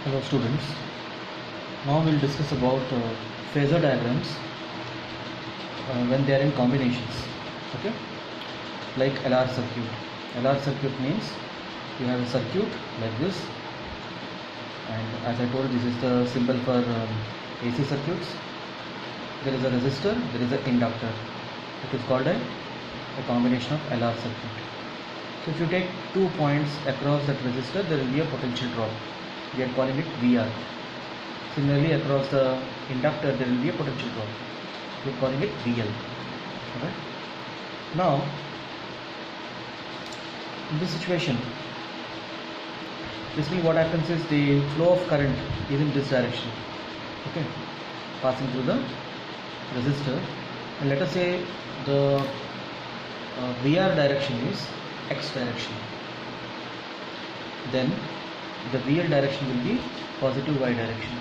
Hello students, now we will discuss about phasor diagrams when they are in combinations, okay, like LR circuit. LR circuit means you have a circuit like this, and as I told, this is the symbol for AC circuits. There is a resistor, there is an inductor. It is called a combination of LR circuit. So if you take 2 points across that resistor, there will be a potential drop. We are calling it VR. Similarly, across the inductor, there will be a potential drop. We are calling it VL. Okay. Now, in this situation, basically what happens is the flow of current is in this direction. Okay, passing through the resistor, and let us say the VR direction is X direction. Then the VL direction will be positive Y direction.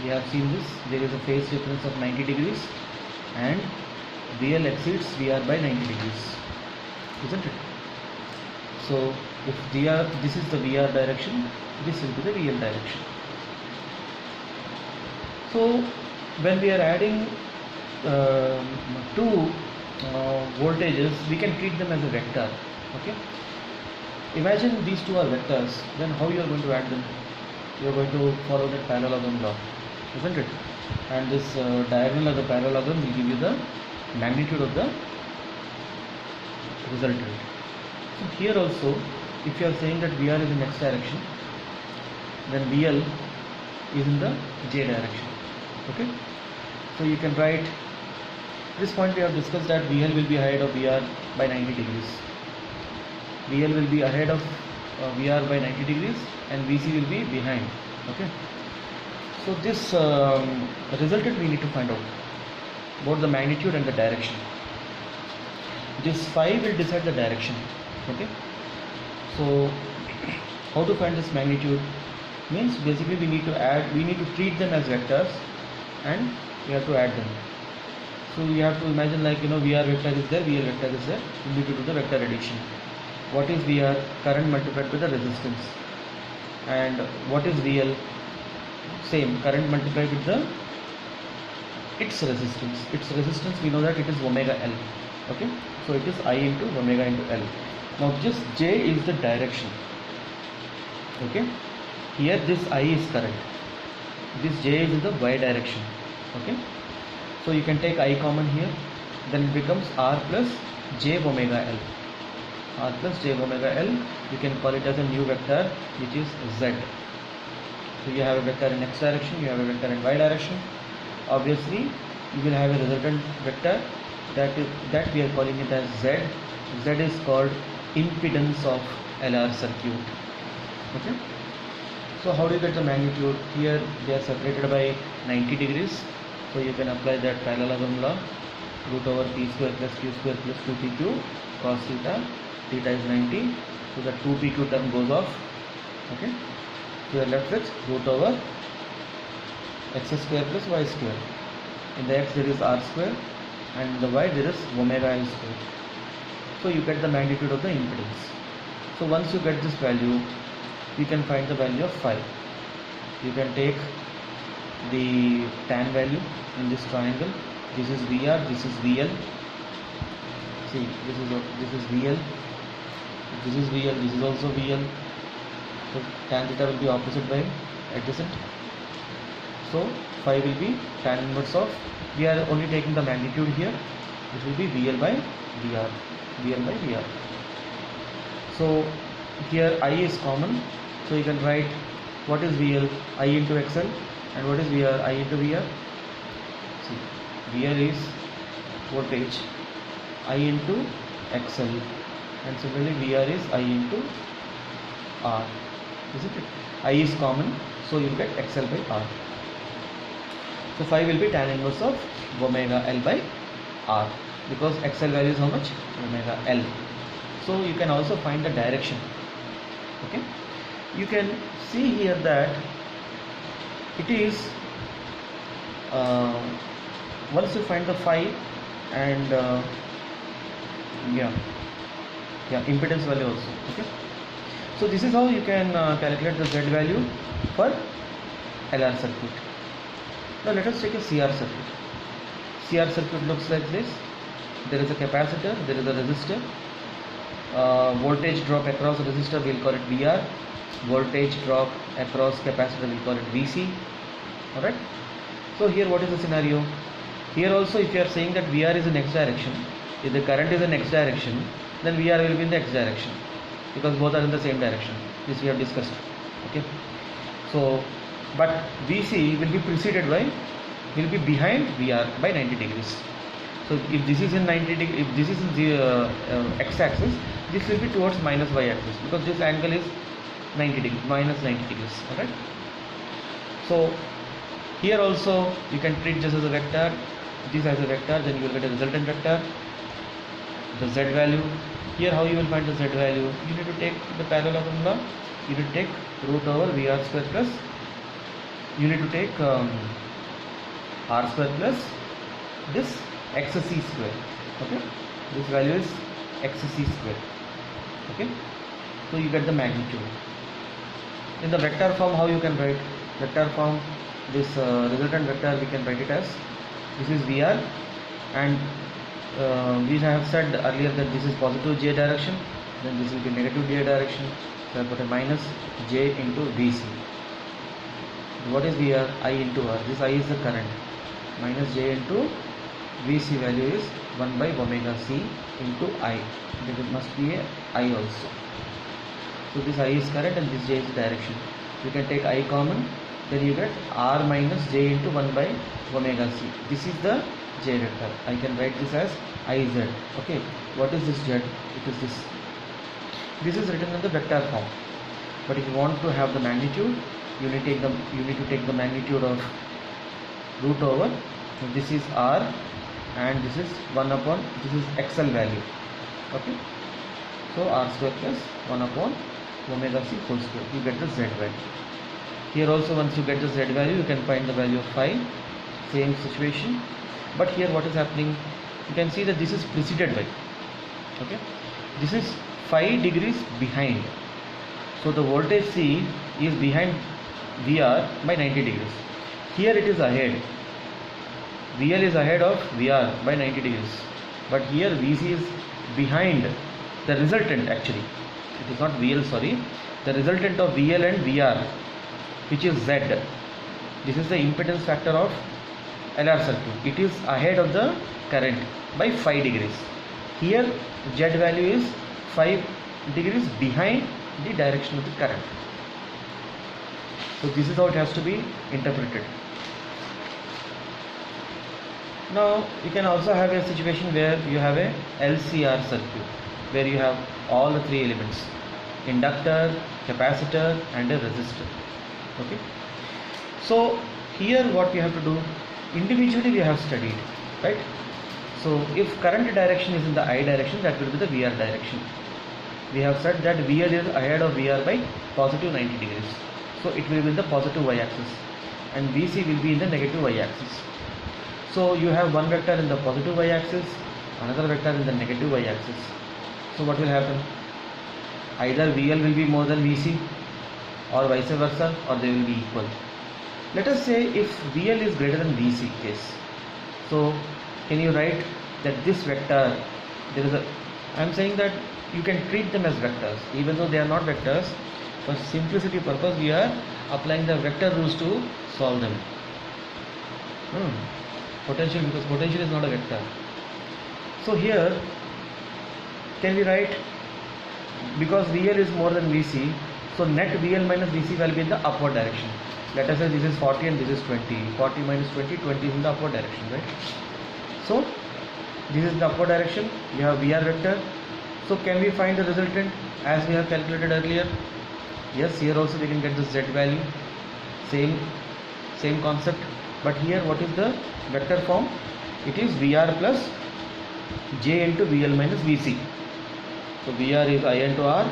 We have seen this. There is a phase difference of 90 degrees and VL exceeds VR by 90 degrees, isn't it? So if this is the VR direction, this will be the VL direction. So when we are adding two voltages, we can treat them as a vector. Okay. Imagine these two are vectors, then how you are going to add them? You are going to follow the parallelogram law, isn't it? And this diagonal of the parallelogram will give you the magnitude of the resultant. So here also, if you are saying that VR is in X direction, then VL is in the J direction. Okay. So you can write, this point we have discussed that VL will be ahead of VR by 90 degrees. VL will be ahead of VR by 90 degrees and VC will be behind. Okay. So this resultant we need to find out about the magnitude and the direction. This phi will decide the direction. Okay. So how to find this magnitude means basically we need to treat them as vectors and we have to add them. So you have to imagine, like, VR vector is there, VL vector is there. You need to do the vector addition. What is VR? Current multiplied by the resistance. And what is VL? Same, current multiplied with its resistance. Its resistance, we know that it is omega L. Okay, so it is I into omega into L. Now just J is the direction. Okay, here this I is current. This J is in the Y direction. Okay, so you can take I common here, then it becomes R plus J omega L. R plus J omega L, you can call it as a new vector which is Z. So you have a vector in X direction, you have a vector in Y direction. Obviously you will have a resultant vector that we are calling it as Z. Z is called impedance of LR circuit. Okay. So how do you get the magnitude? Here they are separated by 90 degrees. So you can apply that parallelogram law, root over p square plus q square plus 2pq cos theta. Theta is 90, so the 2pq term goes off. Okay, so you are left with root over x square plus y square. In the x there is r square and in the y there is omega L square. So you get the magnitude of the impedance. So once you get this value, you can find the value of phi. You can take the tan value in this triangle. This is VR, this is VL. See, this is VL. This is VL, this is also VL. So tan theta will be opposite by adjacent. So phi will be tan inverse of, we are only taking the magnitude here, it will be VL by VR. VL by VR. So here I is common. So you can write what is VL, I into XL, and what is VR, I into VR. See, VR is voltage, I into XL, and similarly VR is I into R, isn't it? I is common, so you get XL by R. So phi will be tan inverse of omega L by R, because XL value is how much? Omega L. So you can also find the direction. Okay, you can see here that it is once you find the phi and impedance value also. Okay, So this is how you can calculate the Z value for LR circuit. Now let us take a CR circuit. CR circuit looks like this. There is a capacitor, there is a resistor. Voltage drop across resistor, we'll call it VR. Voltage drop across capacitor, we'll call it VC. Alright. So here what is the scenario? Here also, if you are saying that VR is in X direction, if the current is in X direction, then VR will be in the X direction, because both are in the same direction. This we have discussed. Okay. So, but VC will be preceded by, will be behind VR by 90 degrees. So if this is in 90 degree, if this is in the x-axis, this will be towards minus y-axis, because this angle is 90 degrees, minus 90 degrees. Alright. So here also you can treat this as a vector, this as a vector, then you will get a resultant vector, the Z value. Here how you will find the Z value? You need to take the parallelogram law. You need to take root over VR square plus, you need to take R square plus this XC square. Okay, this value is XC square. Okay, so you get the magnitude. In the vector form, how you can write? Vector form, this resultant vector we can write it as, this is VR, and we have said earlier that this is positive J direction, then this will be negative J direction, so I put a minus J into VC. What is VR? I into R. This I is the current, minus J into VC value is 1 by omega C into I. There must be a I also. So this I is current and this J is direction. You can take I common, then you get R minus J into 1 by omega C. This is the J vector. I can write this as IZ. Okay. What is this Z? It is this. This is written in the vector form. But if you want to have the magnitude, you need to take the magnitude of root over. So this is R, and this is 1 upon, this is XL value. Okay. So R square plus 1 upon omega C whole square. You get the Z value. Here also, once you get the Z value, you can find the value of phi. Same situation. But here what is happening? You can see that this is preceded by. Okay. This is 5 degrees behind. So the voltage C is behind VR by 90 degrees. Here it is ahead. VL is ahead of VR by 90 degrees. But here VC is behind the resultant actually. It is not VL, sorry. The resultant of VL and VR, which is Z. This is the impedance factor of LR circuit. It is ahead of the current by 5 degrees. Here Z value is 5 degrees behind the direction of the current. So this is how it has to be interpreted. Now you can also have a situation where you have a LCR circuit, where you have all the 3 elements: inductor, capacitor and a resistor. Okay. So here what we have to do, individually we have studied, right? So if current direction is in the I direction, that will be the VR direction. We have said that VL is ahead of VR by positive 90 degrees. So it will be in the positive y-axis and VC will be in the negative y-axis. So you have one vector in the positive y-axis, another vector in the negative y-axis. So what will happen? Either VL will be more than VC or vice versa, or they will be equal. Let us say if VL is greater than VC case. So can you write that this vector, there is a, I am saying that you can treat them as vectors even though they are not vectors. For simplicity purpose we are applying the vector rules to solve them. Potential, because potential is not a vector. So here can we write, because VL is more than VC, so net VL minus VC will be in the upward direction. Let us say this is 40 and this is 20. 40 minus 20, 20 is in the upward direction, right? So this is the upward direction. We have VR vector. So can we find the resultant as we have calculated earlier? Yes, here also we can get the Z value. Same concept. But here what is the vector form? It is VR plus J into VL minus VC. So VR is I into R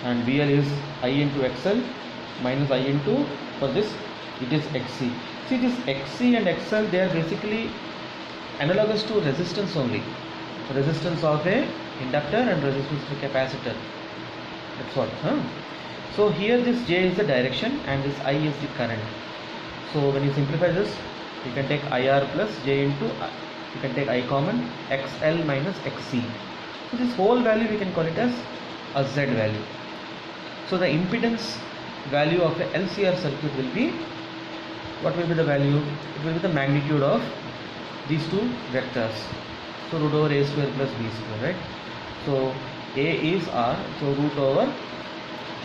and VL is I into XL minus I into, for this it is XC. See, this XC and XL, they are basically analogous to resistance only. Resistance of a inductor and resistance of a capacitor. That's what. So here this J is the direction and this I is the current. So when you simplify this, you can take IR plus J into you can take I common, XL minus XC. So this whole value we can call it as a Z value. So the impedance value of a LCR circuit will be, what will be the value? It will be the magnitude of these two vectors. So root over A square plus B square, right? So A is R, so root over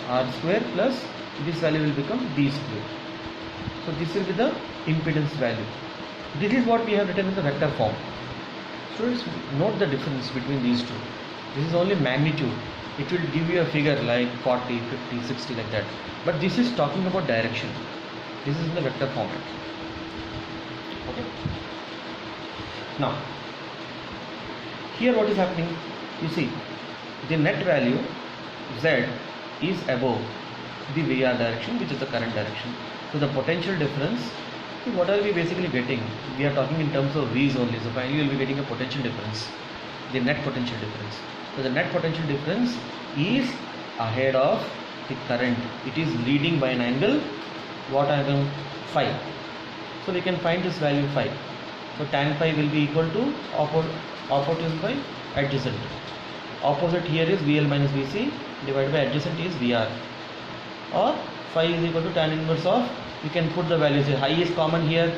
R square plus this value will become B square. So this will be the impedance value. This is what we have written in the vector form. Students, note the difference between these two. This is only magnitude. It will give you a figure like 40, 50, 60 like that. But this is talking about direction. This is in the vector format. Okay. Now, here what is happening? You see, the net value Z is above the VR direction, which is the current direction. So the potential difference, what are we basically getting? We are talking in terms of V's only. So finally you will be getting a potential difference, the net potential difference. So the net potential difference is ahead of the current. It is leading by an angle, what angle? Phi. So we can find this value phi. So tan phi will be equal to opposite by adjacent. Opposite here is VL minus VC divided by adjacent is VR. Or phi is equal to tan inverse of, you can put the values here. I is common here,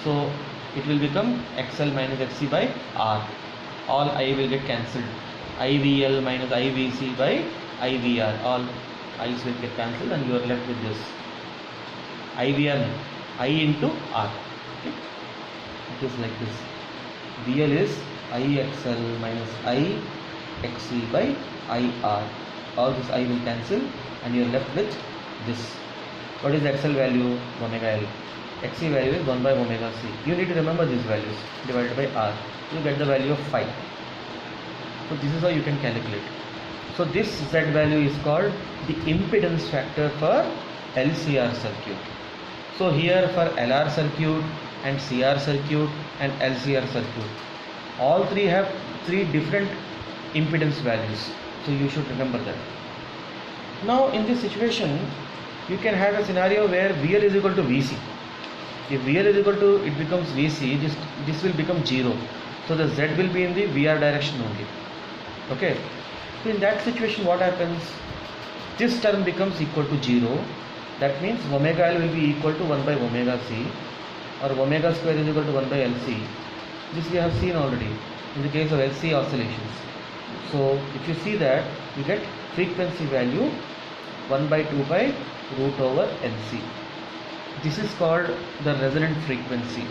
so it will become XL minus XC by R. All I will get cancelled. IVL minus IVC by IVR. All I's will get cancelled and you are left with this. IVR, I into R. Okay? It is like this. VL is IXL minus IXC by IR. All this I will cancel and you are left with this. What is XL value? Omega L. XC value is 1 by omega C. You need to remember these values divided by R. You get the value of phi. So this is how you can calculate. So this Z value is called the impedance factor for LCR circuit. So here for LR circuit and CR circuit and LCR circuit, all three have three different impedance values. So you should remember that. Now in this situation, you can have a scenario where VL is equal to VC. If VL is equal to, it becomes VC, this will become 0. So the Z will be in the VR direction only. Okay. So in that situation what happens? This term becomes equal to 0. That means omega L will be equal to 1 by omega C, or omega square is equal to 1 by LC. This we have seen already in the case of LC oscillations. So if you see that, you get frequency value 1 by 2 pi root over LC. This is called the resonant frequency.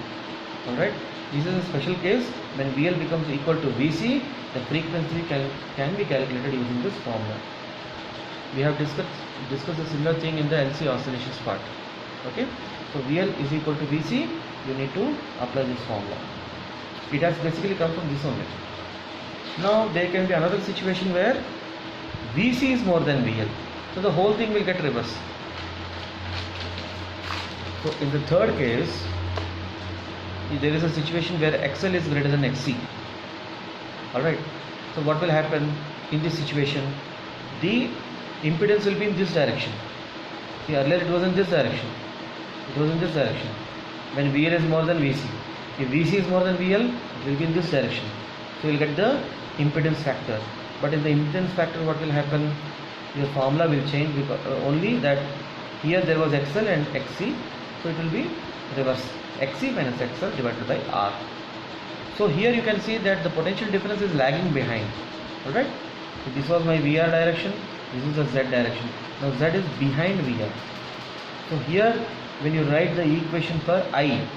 Alright, this is a special case when VL becomes equal to VC, the frequency can be calculated using this formula. We have discussed a similar thing in the LC oscillations part. Okay, so VL is equal to VC, you need to apply this formula. It has basically come from this only. Now there can be another situation where VC is more than VL. So the whole thing will get reversed. So in the third case, there is a situation where XL is greater than XC. Alright, so what will happen in this situation? The impedance will be in this direction. See, earlier it was in this direction. It was in this direction. When VL is more than VC. If VC is more than VL, it will be in this direction. So you will get the impedance factor. But in the impedance factor, what will happen? Your formula will change because only that here there was XL and XC. So it will be reverse. XC minus XL divided by R. So here you can see that the potential difference is lagging behind. Alright. So this was my VR direction. This is the Z direction. Now Z is behind VR. So here when you write the equation for I,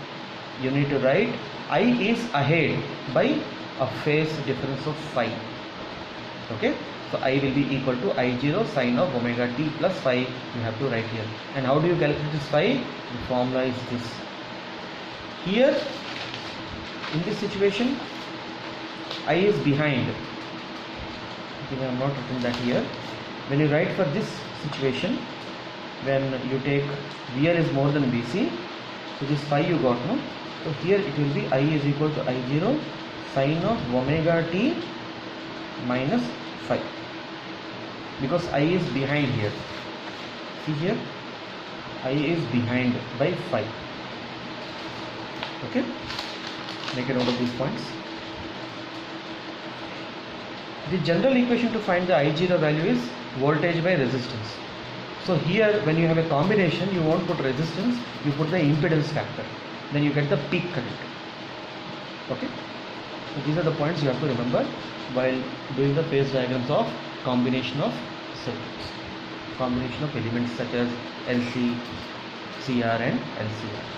you need to write I is ahead by a phase difference of phi. Okay. So I will be equal to I0 sine of omega t plus phi. You have to write here. And how do you calculate this phi? The formula is this. Here in this situation, I is behind. I think I have not written that here. When you write for this situation, when you take VR is more than VC, so this phi you got, no? So here it will be I is equal to I0 sine of omega t minus phi, because I is behind here. See here, I is behind by 5. Okay, make a note of these points. The general equation to find the I0 value is voltage by resistance. So here when you have a combination, you won't put resistance, you put the impedance factor, then you get the peak current. Okay, so these are the points you have to remember while doing the phase diagrams of combination of circuits, combination of elements such as LC, CR and LCR.